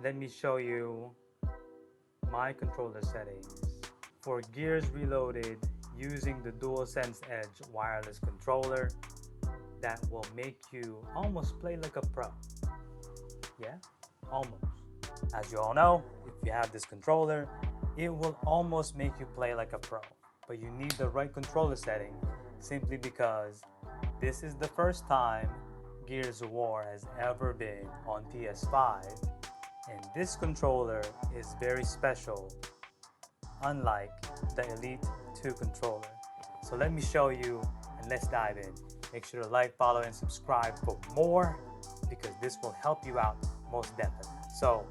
let me show you my controller settings for Gears Reloaded using the Dualsense Edge wireless controller that will make you almost play like a pro. Yeah, almost. As you all know, if you have this controller, it will almost make you play like a pro. But you need the right controller setting simply because this is the first time Gears of War has ever been on PS5, and this controller is very special, unlike the Elite 2 controller. So let me show you and let's dive in. Make sure to like, follow, and subscribe for more because this will help you out most definitely. So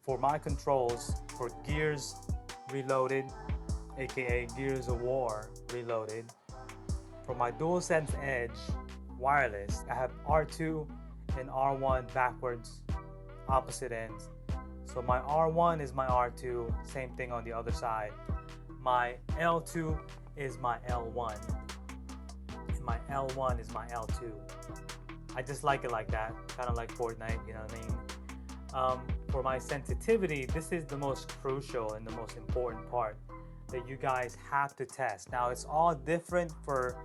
for my controls for Gears Reloaded, aka Gears of War Reloaded, for my Dualsense Edge wireless, I have R2 and R1 backwards, opposite ends. So my R1 is my R2, same thing on the other side. My L2 is my L1, and my L1 is my L2. I just like it like that, kind of like Fortnite, you know what I mean? For my sensitivity, this is the most crucial and the most important part that you guys have to test. Now, it's all different for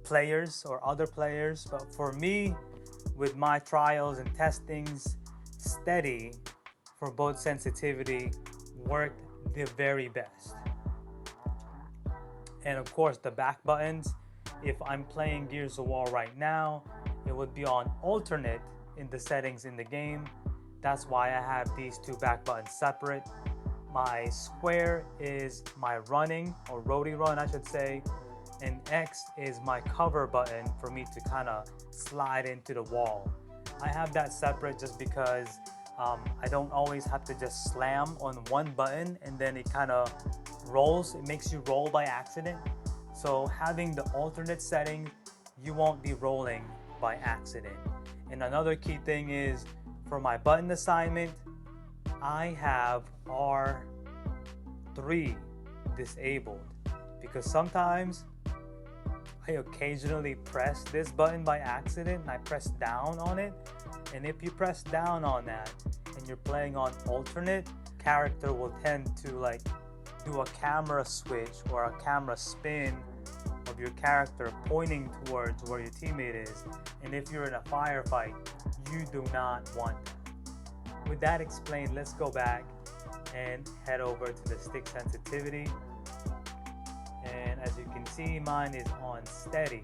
players or other players, but for me, with my trials and testings, steady for both sensitivity worked the very best. And of course, the back buttons, if I'm playing Gears of War right now, it would be on alternate in the settings in the game. That's why I have these two back buttons separate. My square is my running, or roadie run I should say, and X is my cover button for me to kind of slide into the wall. I have that separate just because I don't always have to just slam on one button and then it kind of rolls. It makes you roll by accident. So having the alternate setting, you won't be rolling by accident. And another key thing is for my button assignment, I have R3 disabled because sometimes I occasionally press this button by accident and I press down on it. And if you press down on that and you're playing on alternate, character will tend to like do a camera switch or a camera spin of your character pointing towards where your teammate is. And if you're in a firefight, you do not want that. With that explained, let's go back and head over to the stick sensitivity. And as you can see, mine is on steady.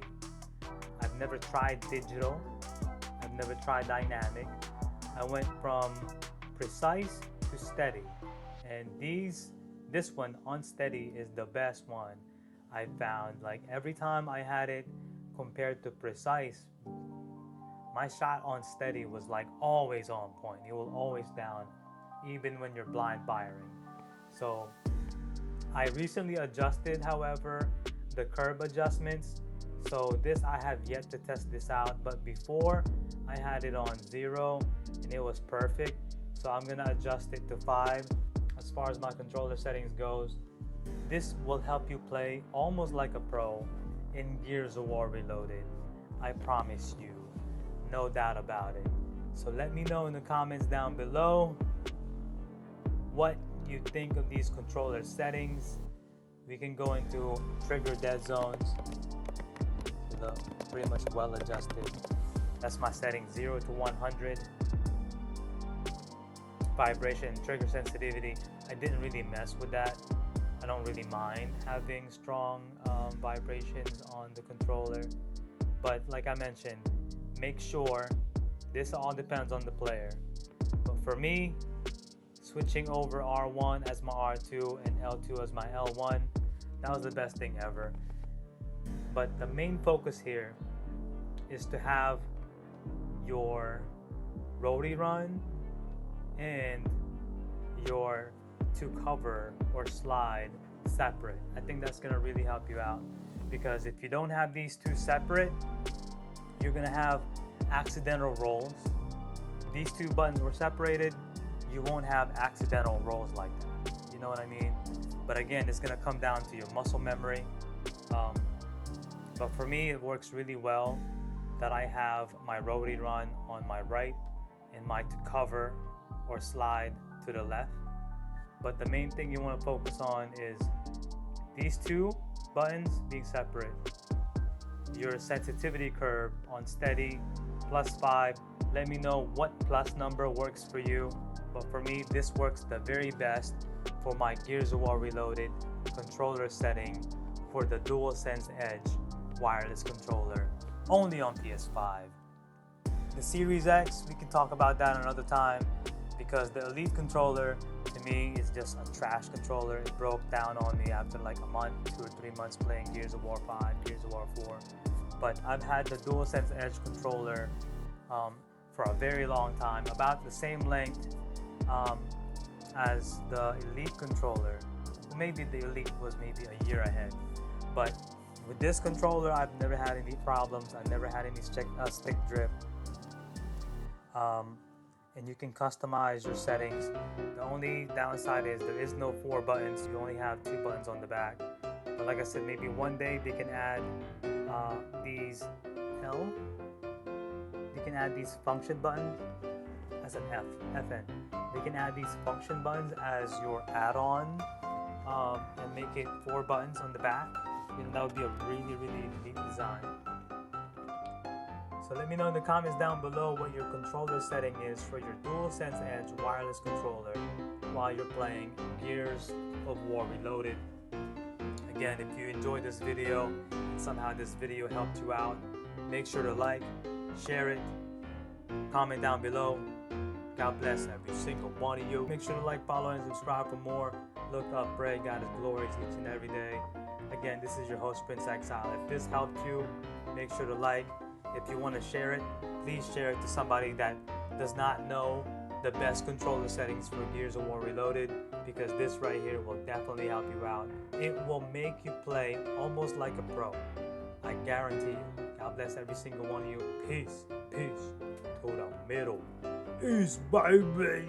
I've never tried digital. I've never tried dynamic. I went from precise to steady. And this one on steady is the best one I found. Like every time I had it compared to precise, my shot on steady was like always on point. It will always down, even when you're blind firing. So I recently adjusted, however, the curve adjustments. So this, I have yet to test this out, but before I had it on 0 and it was perfect. So I'm gonna adjust it to 5 as far as my controller settings goes. This will help you play almost like a pro in Gears of War Reloaded. I promise you, no doubt about it. So let me know in the comments down below what you think of these controller settings. We can go into trigger dead zones. Look, pretty much well adjusted. That's my setting, 0 to 100. Vibration, trigger sensitivity, I didn't really mess with that. I don't really mind having strong vibrations on the controller. But like I mentioned, make sure, this all depends on the player. But for me, switching over R1 as my R2 and L2 as my L1, that was the best thing ever. But the main focus here is to have your roadie run and your to cover or slide separate. I think that's gonna really help you out, because if you don't have these two separate, you're gonna have accidental rolls. These two buttons were separated, you won't have accidental rolls like that. You know what I mean? But again, it's gonna come down to your muscle memory. But for me, it works really well that I have my roadie run on my right and my to cover or slide to the left. But the main thing you want to focus on is these two buttons being separate. Your sensitivity curve on steady, +5. Let me know what plus number works for you. But for me, this works the very best for my Gears of War Reloaded controller setting for the Dualsense Edge wireless controller, only on PS5. The Series X, we can talk about that another time, because the Elite controller to me is just a trash controller. It broke down on me after like a month, 2 or 3 months playing Gears of War 5, Gears of War 4. But I've had the Dualsense Edge controller for a very long time, about the same length as the Elite controller. Maybe the Elite was maybe a year ahead. But with this controller, I've never had any problems. I've never had any stick drift. And you can customize your settings. The only downside is there is no 4 buttons. You only have 2 buttons on the back. But like I said, maybe one day they can add these You can add these function buttons as an FN. They can add these function buttons as your add-on and make it 4 buttons on the back. And that would be a really, really neat design. So let me know in the comments down below what your controller setting is for your Dualsense Edge wireless controller while you're playing Gears of War Reloaded. Again, if you enjoyed this video and somehow this video helped you out, make sure to like, share it, comment down below. God bless every single one of you. Make sure to like, follow, and subscribe for more. Look up, pray, God is glorious each and every day. Again, this is your host, Prince Exile. If this helped you, make sure to like. If you want to share it, please share it to somebody that does not know the best controller settings for Gears of War Reloaded, because this right here will definitely help you out. It will make you play almost like a pro. I guarantee you. God bless every single one of you. Peace. Peace to the middle. Peace, baby.